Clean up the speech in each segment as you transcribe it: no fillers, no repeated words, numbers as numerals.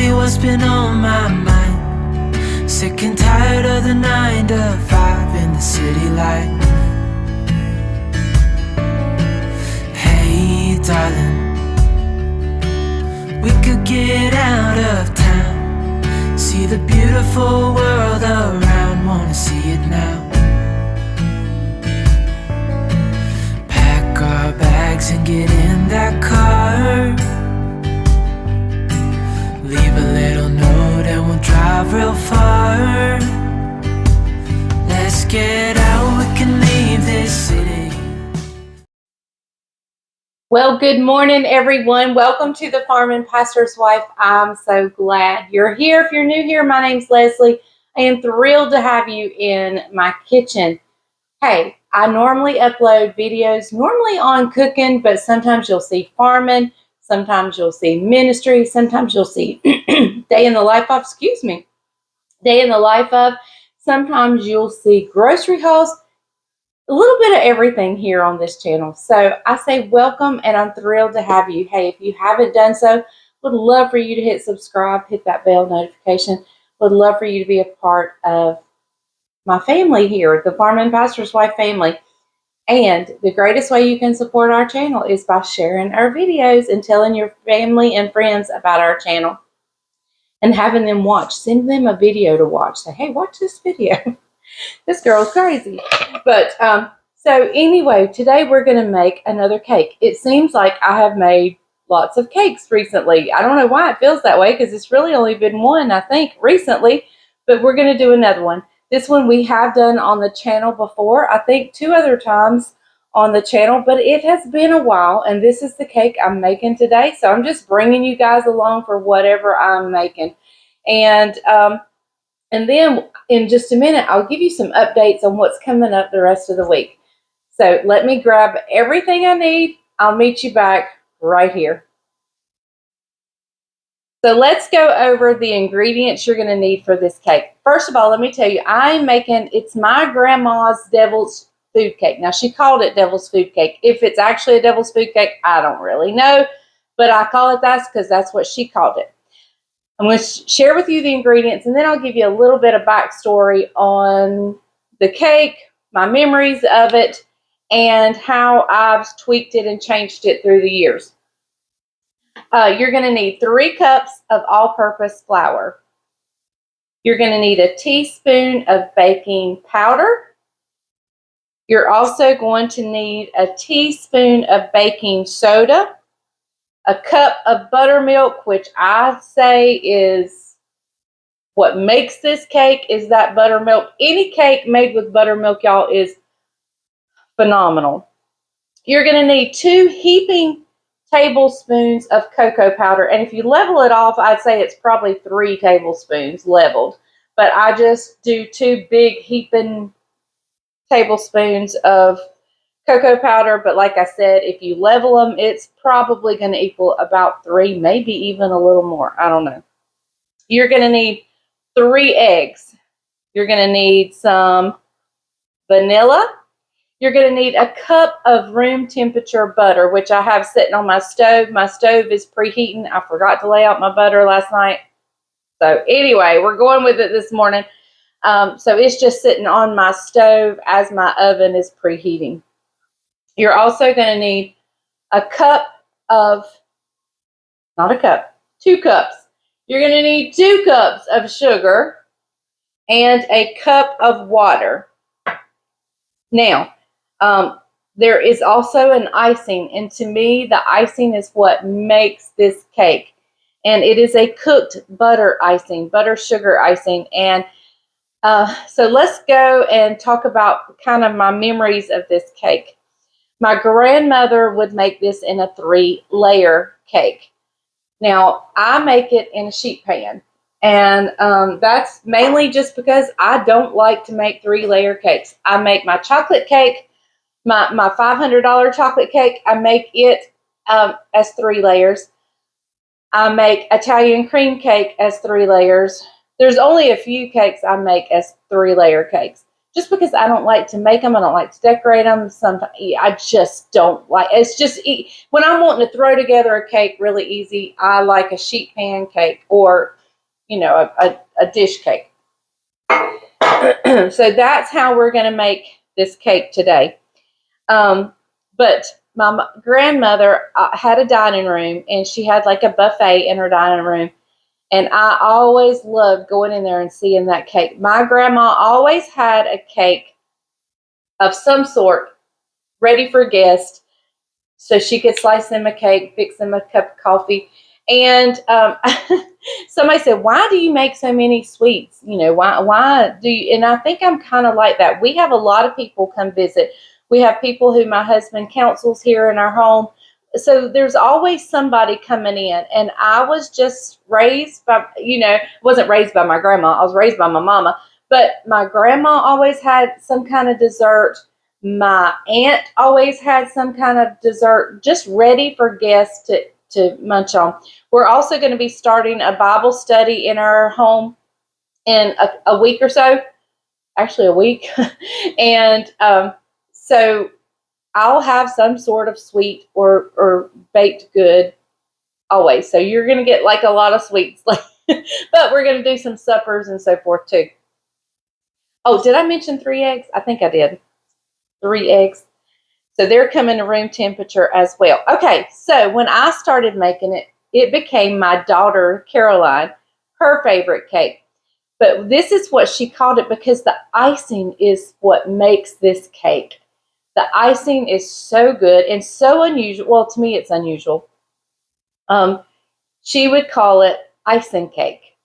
you what's been on my mind. Sick and tired of the 9 to 5 in the city life. Hey darling, we could get out of town, see the beautiful world around, wanna see it now. Pack our bags and get in that car, leave a little note and we'll drive real far. Let's get out, we can leave this city. Well, good morning, everyone. Welcome to the Farming Pastor's Wife. I'm so glad you're here. If you're new here, my name's Leslie. I am thrilled to have you in my kitchen. Hey, I normally upload videos, normally on cooking, but sometimes you'll see farming, sometimes you'll see ministry, sometimes you'll see day in the life of, sometimes you'll see grocery hauls, a little bit of everything here on this channel. So I say welcome, and I'm thrilled to have you. Hey, if you haven't done so, would love for you to hit subscribe, hit that bell notification. Would love for you to be a part of my family here, the Farming Pastor's Wife family. And the greatest way you can support our channel is by sharing our videos and telling your family and friends about our channel and having them watch. Send them a video to watch. Say, hey, watch this video. This girl's crazy. But so anyway, today we're going to make another cake. It seems like I have made lots of cakes recently. I don't know why it feels that way, because it's really only been one, I think, recently. But we're going to do another one. This one we have done on the channel before. I think 2 other times on the channel, but it has been a while, and this is the cake I'm making today. So I'm just bringing you guys along for whatever I'm making. And then in just a minute, I'll give you some updates on what's coming up the rest of the week. So let me grab everything I need. I'll meet you back right here. So let's go over the ingredients you're going to need for this cake. First of all, let me tell you, I'm making, it's my grandma's devil's food cake. Now, she called it devil's food cake. If it's actually a devil's food cake, I don't really know, but I call it that because that's what she called it. I'm going to share with you the ingredients, and then I'll give you a little bit of backstory on the cake, my memories of it, and how I've tweaked it and changed it through the years. You're going to need 3 cups of all-purpose flour. You're going to need a teaspoon of baking powder. You're also going to need a teaspoon of baking soda, a cup of buttermilk, which I say is what makes this cake, is that buttermilk. Any cake made with buttermilk, y'all, is phenomenal. You're going to need 2 heaping tablespoons of cocoa powder. And if you level it off, I'd say it's probably 3 tablespoons leveled. But I just do 2 big heaping tablespoons of cocoa powder. But like I said, if you level them, it's probably going to equal about 3, maybe even a little more. I don't know. You're going to need 3 eggs. You're going to need some vanilla. You're going to need a cup of room temperature butter, which I have sitting on my stove. My stove is preheating. I forgot to lay out my butter last night. So anyway, we're going with it this morning. So it's just sitting on my stove as my oven is preheating. You're also going to need a cup of, not a cup, 2 cups. You're going to need 2 cups of sugar and a cup of water. Now, there is also an icing, and to me, the icing is what makes this cake. And it is a cooked butter icing, butter sugar icing. And so let's go and talk about kind of my memories of this cake. My grandmother would make this in a 3-layer cake. Now, I make it in a sheet pan. And that's mainly just because I don't like to make 3-layer cakes. I make my chocolate cake, my $500 chocolate cake, I make it as 3 layers. I make Italian cream cake as 3 layers. There's only a few cakes I make as 3-layer cakes. just because I don't like to make them. I don't like to decorate them. Sometimes I just don't like, it's just, when I'm wanting to throw together a cake really easy, I like a sheet pan cake or, you know, a dish cake. So that's how we're going to make this cake today. But my grandmother had a dining room, and she had like a buffet in her dining room. And I always loved going in there and seeing that cake. My grandma always had a cake of some sort ready for guests so she could slice them a cake, fix them a cup of coffee. And somebody said, why do you make so many sweets? You know, why do you? And I think I'm kind of like that. We have a lot of people come visit. We have people who my husband counsels here in our home. So there's always somebody coming in, and I was just raised by, you know, wasn't raised by my grandma. I was raised by my mama, but my grandma always had some kind of dessert. My aunt always had some kind of dessert just ready for guests to munch on. We're also going to be starting a Bible study in our home in a week or so, actually a week. And so I'll have some sort of sweet or baked good always. So you're going to get like a lot of sweets, but we're going to do some suppers and so forth too. Oh, did I mention 3 eggs? I think I did. 3 eggs. So they're coming to room temperature as well. Okay, so when I started making it, it became my daughter, Caroline, her favorite cake. But this is what she called it because the icing is what makes this cake. The icing is so good and so unusual. Well, to me, it's unusual. She would call it icing cake.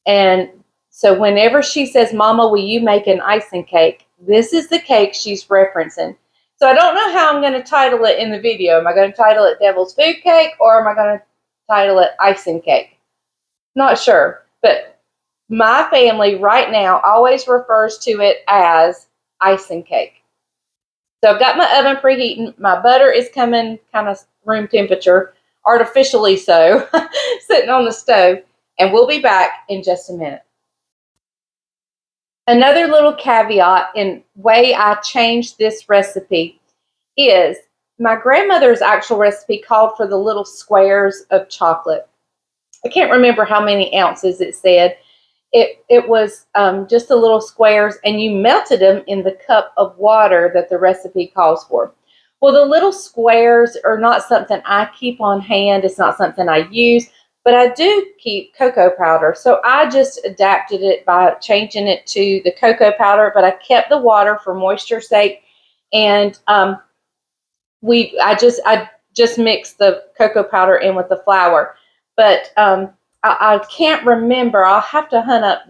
And so whenever she says, Mama, will you make an icing cake? This is the cake she's referencing. So I don't know how I'm going to title it in the video. Am I going to title it Devil's Food Cake, or am I going to title it Icing Cake? Not sure. But my family right now always refers to it as icing cake. So I've got my oven preheating. My butter is coming kind of room temperature, artificially so, sitting on the stove. And we'll be back in just a minute. Another little caveat in way I changed this recipe is my grandmother's actual recipe called for the little squares of chocolate. I can't remember how many ounces it said. It was just the little squares, and you melted them in the cup of water that the recipe calls for. Well, the little squares are not something I keep on hand. It's not something I use, but I do keep cocoa powder. So I just adapted it by changing it to the cocoa powder, but I kept the water for moisture's sake. And I just mixed the cocoa powder in with the flour. But I can't remember. I'll have to hunt up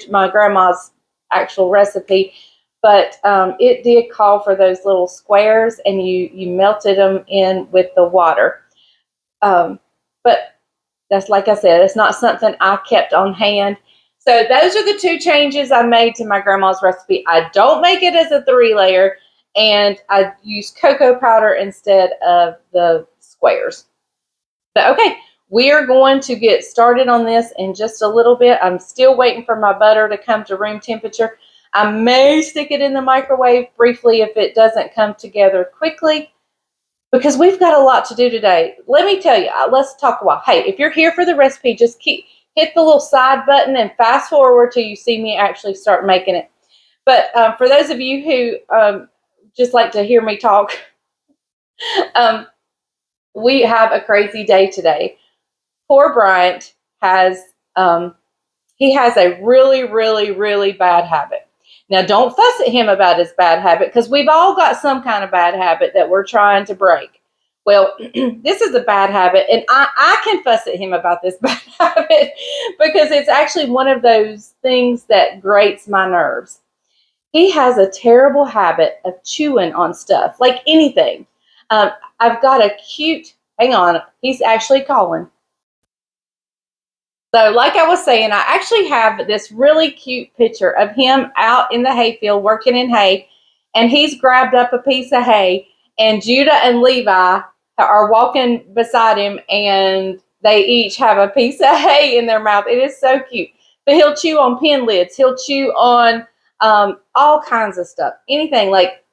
my grandma's actual recipe. But it did call for those little squares, and you melted them in with the water. But that's, like I said, it's not something I kept on hand. So those are the 2 changes I made to my grandma's recipe. I don't make it as a 3-layer, and I use cocoa powder instead of the squares. But okay, we are going to get started on this in just a little bit. I'm still waiting for my butter to come to room temperature. I may stick it in the microwave briefly if it doesn't come together quickly, because we've got a lot to do today. Let me tell you, let's talk a while. Hey, if you're here for the recipe, just hit the little side button and fast forward till you see me actually start making it. But for those of you who just like to hear me talk, we have a crazy day today. Poor Bryant has a really, really, really bad habit. Now, don't fuss at him about his bad habit, because we've all got some kind of bad habit that we're trying to break. Well, this is a bad habit, and I can fuss at him about this bad habit because it's actually one of those things that grates my nerves. He has a terrible habit of chewing on stuff, like anything. I've got a cute, hang on, he's actually calling. So like I was saying, I actually have this really cute picture of him out in the hayfield working in hay, and he's grabbed up a piece of hay, and Judah and Levi are walking beside him, and they each have a piece of hay in their mouth. It is so cute. But he'll chew on pen lids. He'll chew on all kinds of stuff. Anything like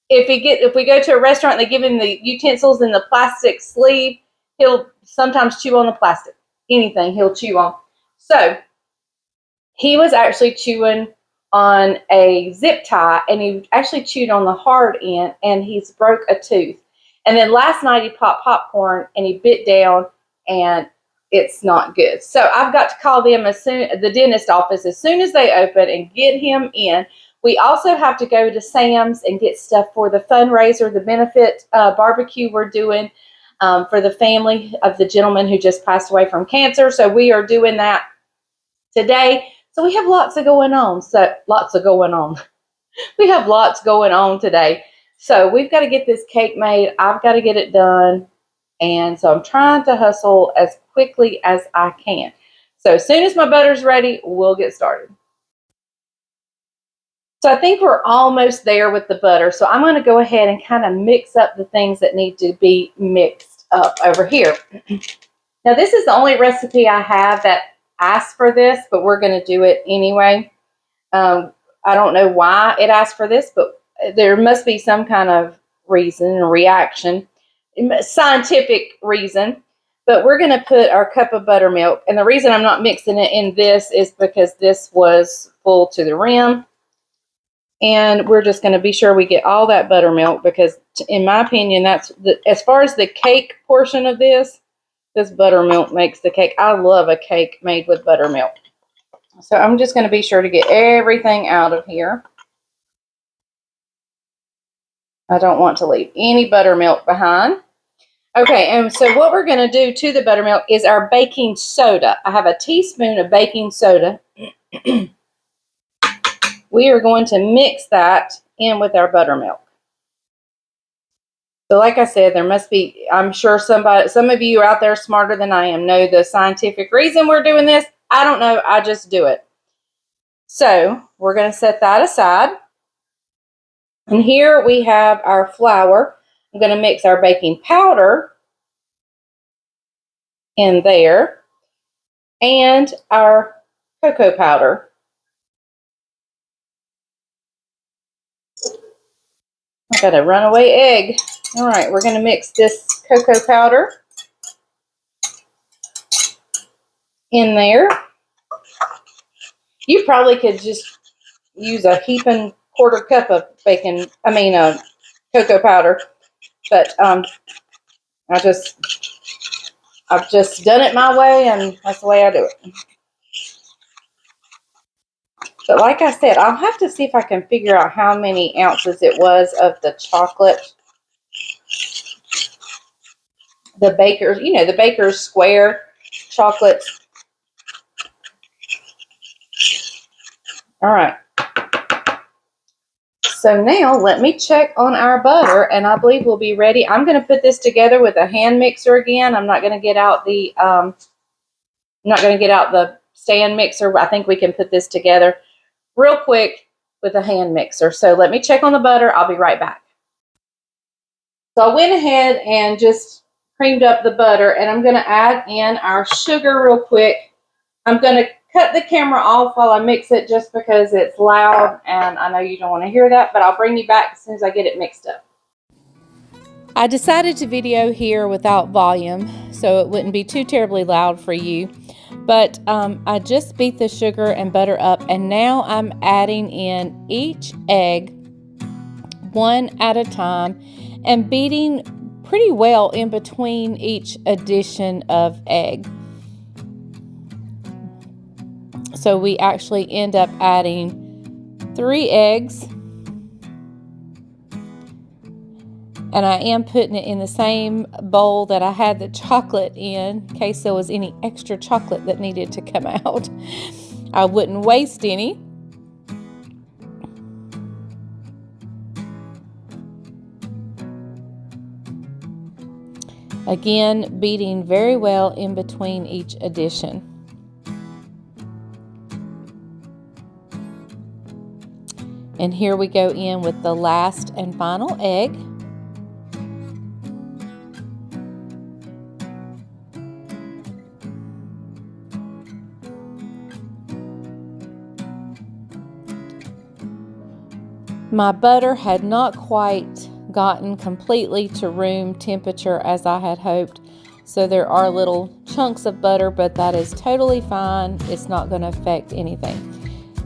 if we go to a restaurant and they give him the utensils in the plastic sleeve, he'll sometimes chew on the plastic. Anything he'll chew on. So he was actually chewing on a zip tie, and he actually chewed on the hard end, and he's broke a tooth. And then last night he popped popcorn and he bit down, and it's not good. So I've got to call them the dentist office as soon as they open and get him in. We also have to go to Sam's and get stuff for the fundraiser, the benefit barbecue we're doing for the family of the gentleman who just passed away from cancer. So we are doing that today. So we have lots of going on. We have lots going on today. So we've got to get this cake made. I've got to get it done. And so I'm trying to hustle as quickly as I can. So as soon as my butter's ready, we'll get started. So I think we're almost there with the butter. So I'm going to go ahead and kind of mix up the things that need to be mixed up over here. Now this is the only recipe I have that asks for this, but we're going to do it anyway. I don't know why it asked for this, but there must be some kind of reason or reaction, scientific reason. But we're going to put our cup of buttermilk. And the reason I'm not mixing it in this is because this was full to the rim. And we're just going to be sure we get all that buttermilk because, in my opinion, that's as far as the cake portion of this buttermilk makes the cake. I love a cake made with buttermilk. So I'm just going to be sure to get everything out of here. I don't want to leave any buttermilk behind. Okay, and so what we're going to do to the buttermilk is our baking soda. I have a teaspoon of baking soda. We are going to mix that in with our buttermilk. So like I said, there must be, I'm sure some of you out there smarter than I am know the scientific reason we're doing this. I don't know, I just do it. So we're going to set that aside. And here we have our flour. I'm going to mix our baking powder in there and our cocoa powder. I got a runaway egg. All right, we're going to mix this cocoa powder in there. You probably could just use a heaping quarter cup of cocoa powder, but I've just done it my way, and that's the way I do it. But like I said, I'll have to see if I can figure out how many ounces it was of the chocolate. The Baker's, the Baker's Square chocolate. All right. So now let me check on our butter, and I believe we'll be ready. I'm going to put this together with a hand mixer again. I'm not going to get out the stand mixer. I think we can put this together real quick with a hand mixer. So let me check on the butter. I'll be right back. So I went ahead and just creamed up the butter, and I'm going to add in our sugar real quick. I'm going to cut the camera off while I mix it just because it's loud, and I know you don't want to hear that, but I'll bring you back as soon as I get it mixed up. I decided to video here without volume so it wouldn't be too terribly loud for you. But I just beat the sugar and butter up, and now I'm adding in each egg one at a time and beating pretty well in between each addition of egg. So we actually end up adding 3 eggs. And I am putting it in the same bowl that I had the chocolate in case there was any extra chocolate that needed to come out. I wouldn't waste any. Again, beating very well in between each addition. And here we go in with the last and final egg. My butter had not quite gotten completely to room temperature as I had hoped. So there are little chunks of butter, but that is totally fine. It's not going to affect anything.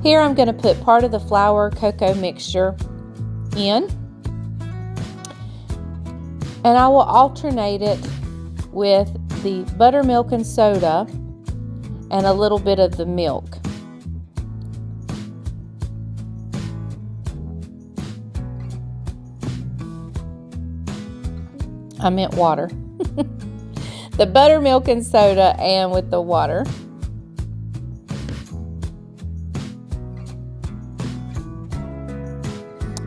Here I'm going to put part of the flour cocoa mixture in. And I will alternate it with the buttermilk and soda and a little bit of the milk. I meant water. The buttermilk and soda and with the water.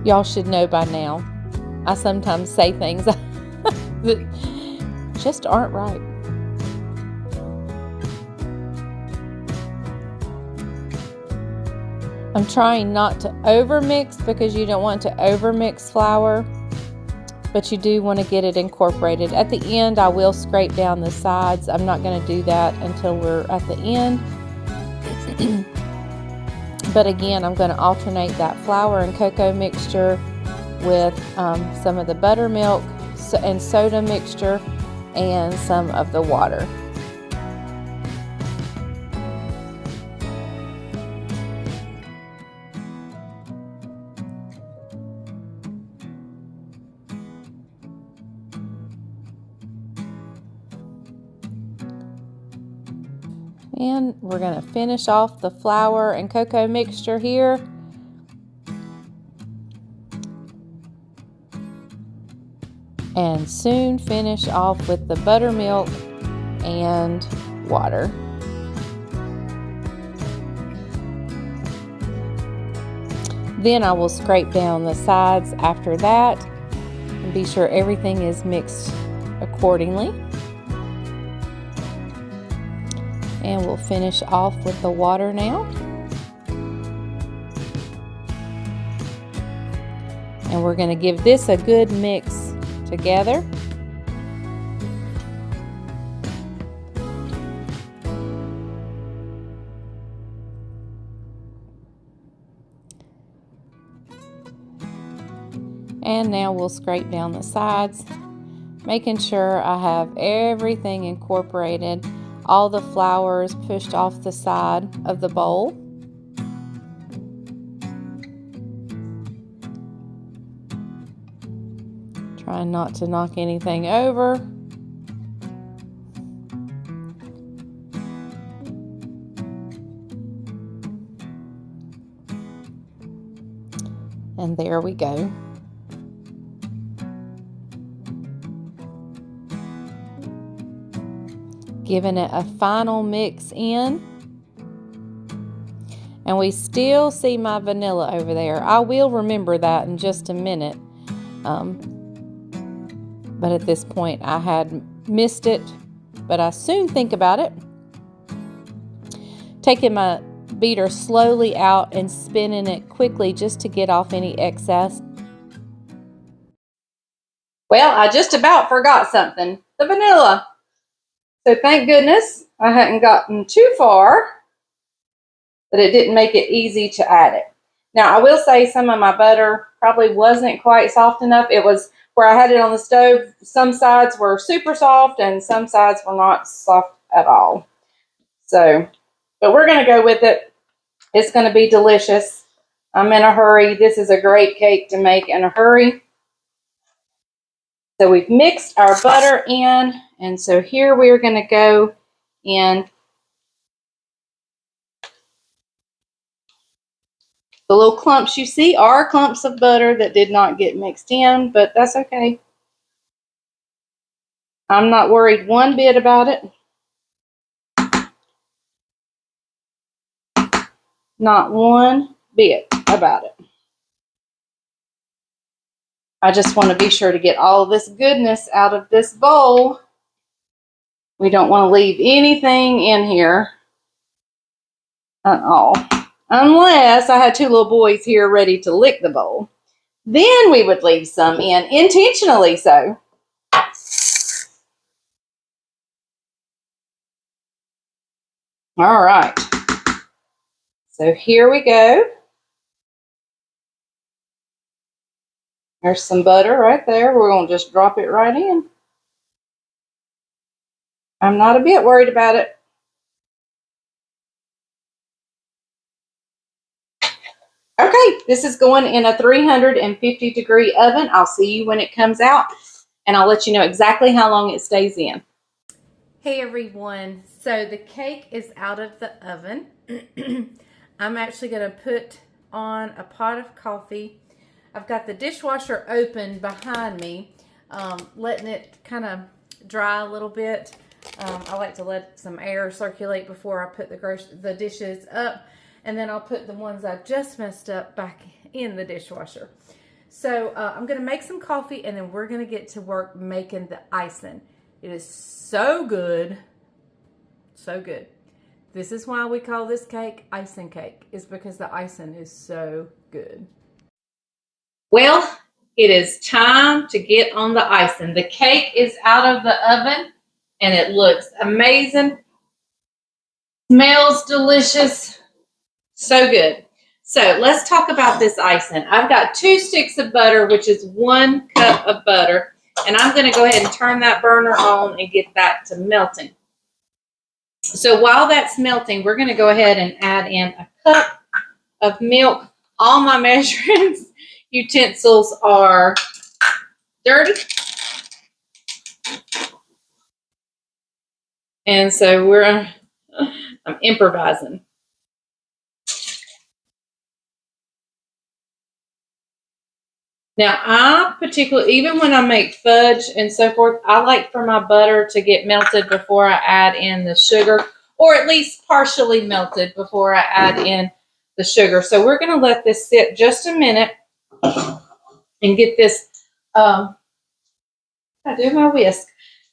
Y'all should know by now, I sometimes say things that just aren't right. I'm trying not to overmix because you don't want to overmix flour, but you do want to get it incorporated. At the end, I will scrape down the sides. I'm not going to do that until we're at the end. But again, I'm going to alternate that flour and cocoa mixture with some of the buttermilk and soda mixture and some of the water. And we're going to finish off the flour and cocoa mixture here. And soon finish off with the buttermilk and water. Then I will scrape down the sides after that and be sure everything is mixed accordingly. And we'll finish off with the water now. And we're going to give this a good mix together. And now we'll scrape down the sides, making sure I have everything incorporated. All the flour is pushed off the side of the bowl. Trying not to knock anything over. And there we go. Giving it a final mix in. And we still see my vanilla over there. I will remember that in just a minute. But at this point I had missed it, but I soon think about it. Taking my beater slowly out and spinning it quickly just to get off any excess. Well, I just about forgot something, the vanilla. So thank goodness I hadn't gotten too far, but it didn't make it easy to add it. Now I will say some of my butter probably wasn't quite soft enough. It was where I had it on the stove, some sides were super soft and some sides were not soft at all. So, but we're going to go with it. It's going to be delicious. I'm in a hurry. This is a great cake to make in a hurry. So we've mixed our butter in, and so here we're going to go in the little clumps you see are clumps of butter that did not get mixed in, but that's okay. I'm not worried one bit about it. Not one bit about it. I just want to be sure to get all of this goodness out of this bowl. We don't want to leave anything in here at all. Unless I had two little boys here ready to lick the bowl. Then we would leave some in, intentionally so. All right. So here we go. There's some butter right there. We're going to just drop it right in. I'm not a bit worried about it. Okay, this is going in a 350-degree oven. I'll see you when it comes out, and I'll let you know exactly how long it stays in. Hey everyone, so the cake is out of the oven. I'm actually going to put on a pot of coffee. I've got the dishwasher open behind me, letting it kind of dry a little bit. I like to let some air circulate before I put the dishes up, and then I'll put the ones I just messed up back in the dishwasher. So I'm going to make some coffee, and then we're going to get to work making the icing. It is so good. So good. This is why we call this cake icing cake, is because the icing is so good. Well, it is time to get on the icing. The cake is out of the oven and it looks amazing. Smells delicious. So good. So let's talk about this icing. I've got 2 sticks of butter, which is 1 cup of butter. And I'm going to go ahead and turn that burner on and get that to melting. So while that's melting, we're going to go ahead and add in a cup of milk. All my measuring utensils are dirty. And so I'm improvising. Now, I particularly, even when I make fudge and so forth, I like for my butter to get melted before I add in the sugar, or at least partially melted before I add in the sugar. So we're going to let this sit just a minute and get this, I do my whisk,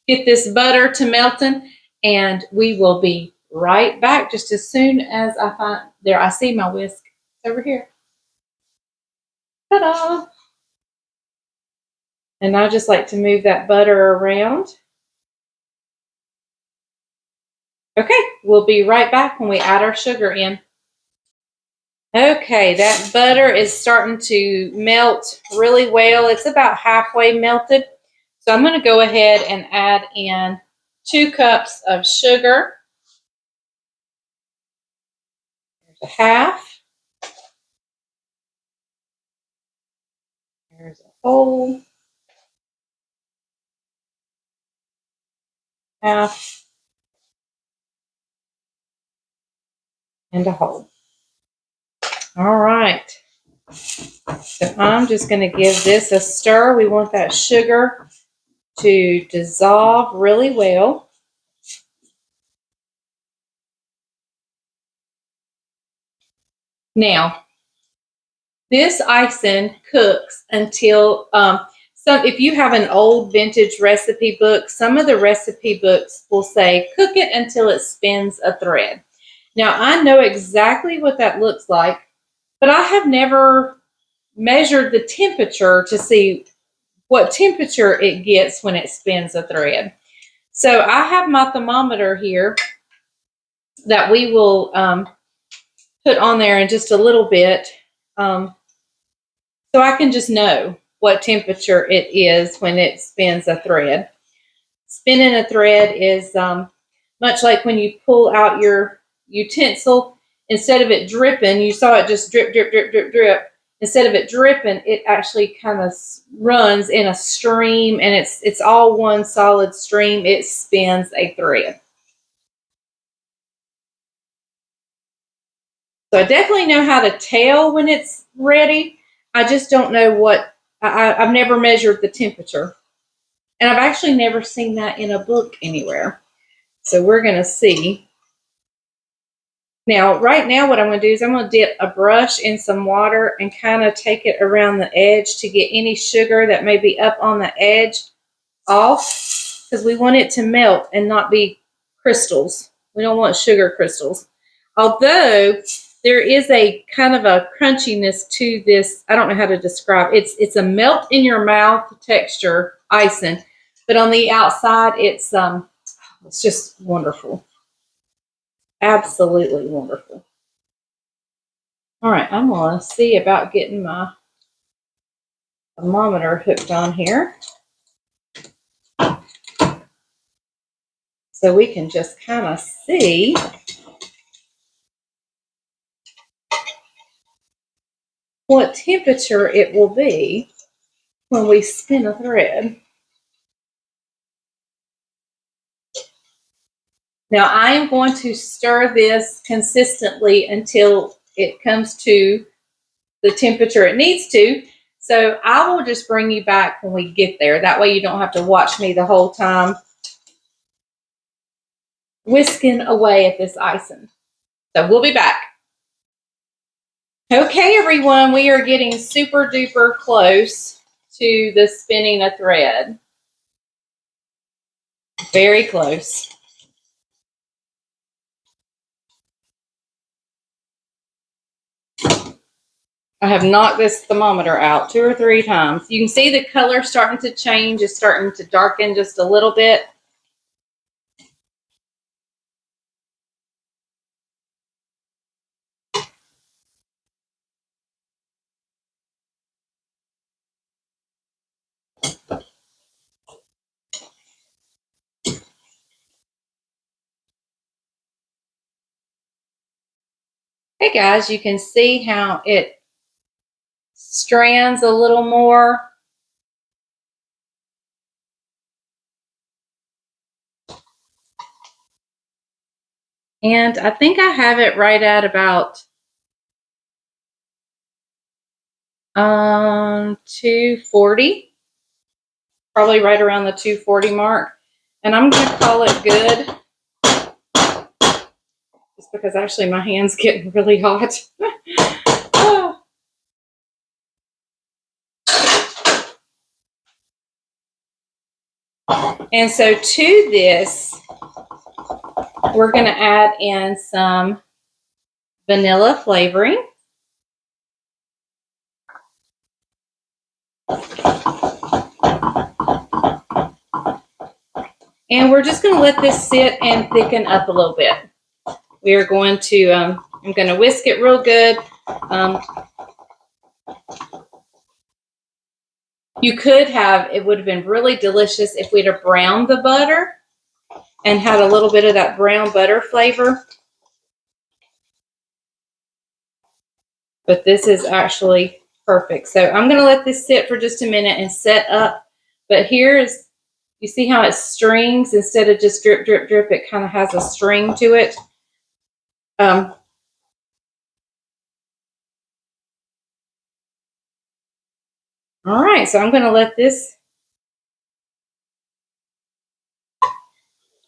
get this butter to melting, and we will be right back just as soon as I find, there, I see my whisk. It's over here. Ta-da! And I just like to move that butter around. Okay, we'll be right back when we add our sugar in. Okay, that butter is starting to melt really well. It's about halfway melted. So I'm going to go ahead and add in 2 cups of sugar. There's a half. There's a whole. Half. And a whole. All right. So I'm just going to give this a stir. We want that sugar to dissolve really well. Now, this icing cooks until, if you have an old vintage recipe book, some of the recipe books will say, cook it until it spins a thread. Now, I know exactly what that looks like, but I have never measured the temperature to see what temperature it gets when it spins a thread. So I have my thermometer here that we will put on there in just a little bit, so I can just know what temperature it is when it spins a thread. Spinning a thread is much like when you pull out your utensil. Instead of it dripping, you saw it just drip, drip, drip, drip, drip. Instead of it dripping, it actually kind of runs in a stream, and it's all one solid stream. It spins a thread. So I definitely know how to tell when it's ready. I just don't know what, I've never measured the temperature. And I've actually never seen that in a book anywhere. So we're going to see. Now, right now what I'm going to do is I'm going to dip a brush in some water and kind of take it around the edge to get any sugar that may be up on the edge off, because we want it to melt and not be crystals. We don't want sugar crystals. Although there is a kind of a crunchiness to this. I don't know how to describe it. It's a melt in your mouth texture icing, but on the outside it's just wonderful. Absolutely wonderful. All right, I'm going to see about getting my thermometer hooked on here. So we can just kind of see what temperature it will be when we spin a thread. Now I am going to stir this consistently until it comes to the temperature it needs to. So I will just bring you back when we get there. That way you don't have to watch me the whole time whisking away at this icing. So we'll be back. Okay, everyone, we are getting super duper close to the spinning a thread. Very close. I have knocked this thermometer out 2 or 3 times. You can see the color starting to change. It's starting to darken just a little bit. Hey guys, you can see how it strands a little more. And I think I have it right at about 240. Probably right around the 240 mark. And I'm going to call it good. Just because actually my hand's getting really hot. And so to this, we're going to add in some vanilla flavoring. And we're just going to let this sit and thicken up a little bit. We are going to, I'm going to whisk it real good. You could have, it would have been really delicious if we'd have browned the butter and had a little bit of that brown butter flavor. But this is actually perfect. So I'm going to let this sit for just a minute and set up. But here's, you see how it strings instead of just drip, drip, drip, it kind of has a string to it. All right, so I'm going to let this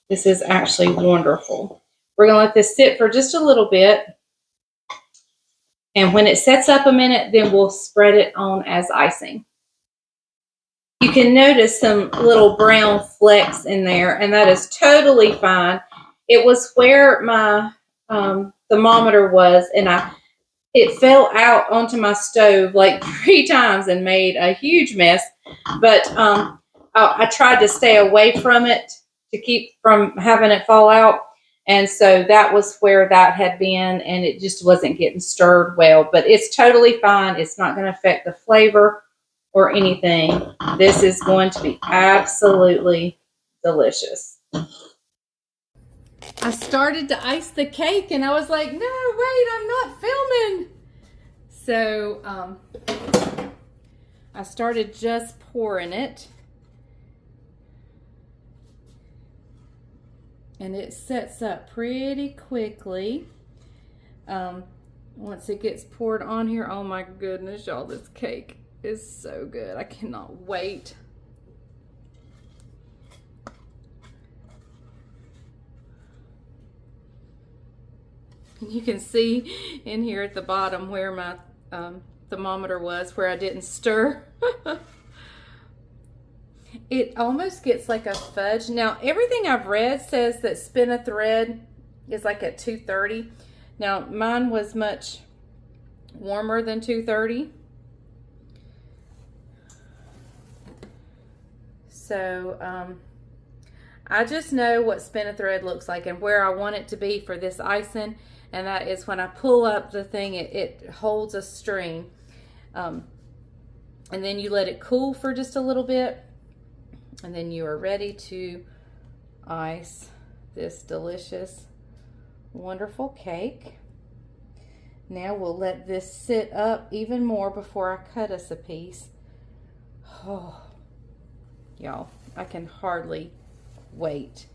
is actually wonderful. We're going to let this sit for just a little bit. And when it sets up a minute, then we'll spread it on as icing. You can notice some little brown flecks in there, and that is totally fine. It was where my thermometer was, and it fell out onto my stove like 3 times and made a huge mess. But I tried to stay away from it to keep from having it fall out. And so that was where that had been, and it just wasn't getting stirred well. But it's totally fine. It's not going to affect the flavor or anything. This is going to be absolutely delicious. I started to ice the cake, and I was like, no, wait, I'm not filming. So I started just pouring it. And it sets up pretty quickly. Once it gets poured on here, oh my goodness, y'all, this cake is so good. I cannot wait. You can see in here at the bottom where my thermometer was, where I didn't stir. It almost gets like a fudge. Now, everything I've read says that spin a thread is like at 230. Now, mine was much warmer than 230. So, I just know what spin a thread looks like and where I want it to be for this icing. And that is when I pull up the thing, it holds a string. And then you let it cool for just a little bit. And then you are ready to ice this delicious, wonderful cake. Now we'll let this sit up even more before I cut us a piece. Oh, y'all, I can hardly wait.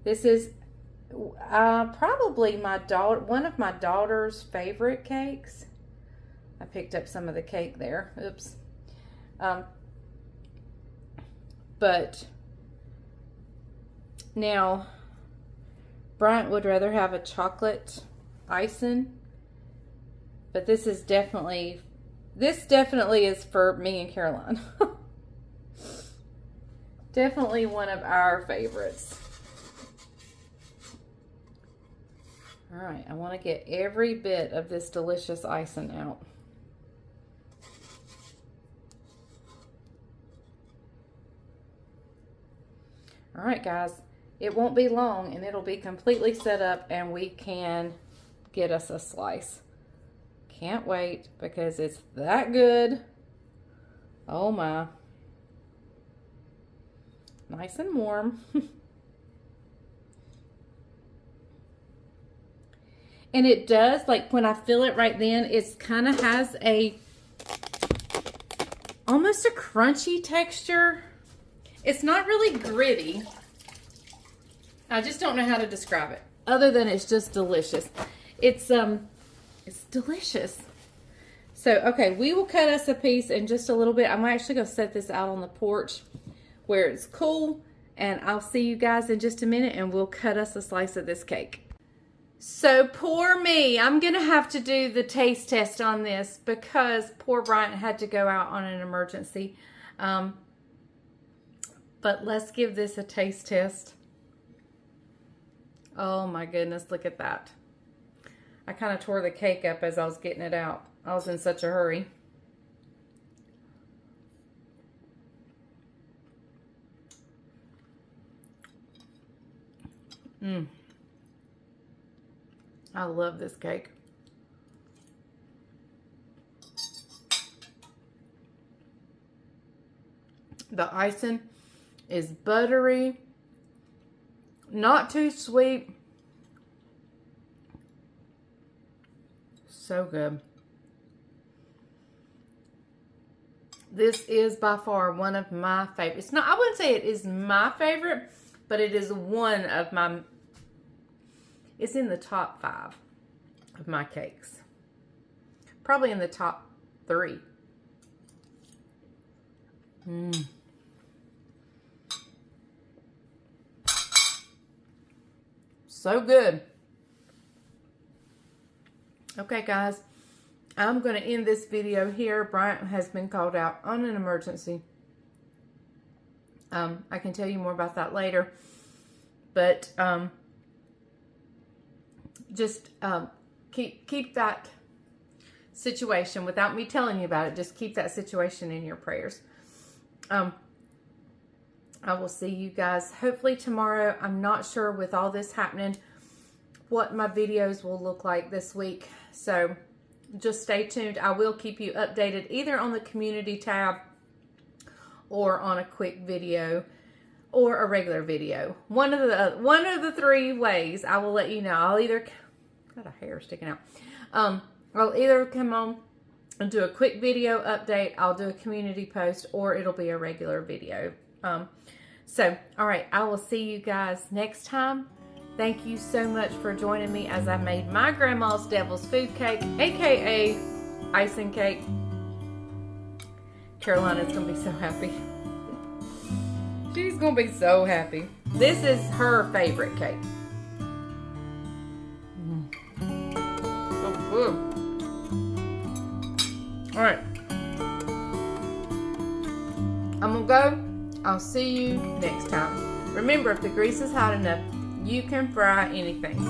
This is probably one of my daughter's favorite cakes. I picked up some of the cake there. Oops. But now Bryant would rather have a chocolate icing, but this definitely is for me and Caroline. Definitely one of our favorites. All right, I want to get every bit of this delicious icing out. All right, guys, it won't be long and it'll be completely set up and we can get us a slice. Can't wait because it's that good. Oh my. Nice and warm. And it does, like when I feel it right then, it kind of has almost a crunchy texture. It's not really gritty. I just don't know how to describe it other than it's just delicious. It's delicious. So, okay, we will cut us a piece in just a little bit. I'm actually going to set this out on the porch where it's cool, and I'll see you guys in just a minute, and we'll cut us a slice of this cake. So, poor me. I'm going to have to do the taste test on this because poor Bryant had to go out on an emergency. But let's give this a taste test. Oh my goodness, look at that. I kind of tore the cake up as I was getting it out. I was in such a hurry. I love this cake. The icing is buttery, not too sweet. So good. This is by far one of my favorites. I wouldn't say it is my favorite, but it is one of my, it's in the top 5 of my cakes. Probably in the top 3. So good. Okay, guys, I'm going to end this video here. Bryant has been called out on an emergency. I can tell you more about that later. But just keep that situation, without me telling you about it, just keep that situation in your prayers. I will see you guys hopefully tomorrow. I'm not sure with all this happening what my videos will look like this week. So just stay tuned. I will keep you updated either on the community tab or on a quick video or a regular video. One of the 3 ways I will let you know. I'll either, got a hair sticking out. I'll either come on and do a quick video update, I'll do a community post, or it'll be a regular video. So, all right, I will see you guys next time. Thank you so much for joining me as I made my grandma's devil's food cake, aka icing cake. Carolina's gonna be so happy. She's gonna be so happy. This is her favorite cake. So good. All right, I'm gonna go. I'll see you next time. Remember, if the grease is hot enough, you can fry anything.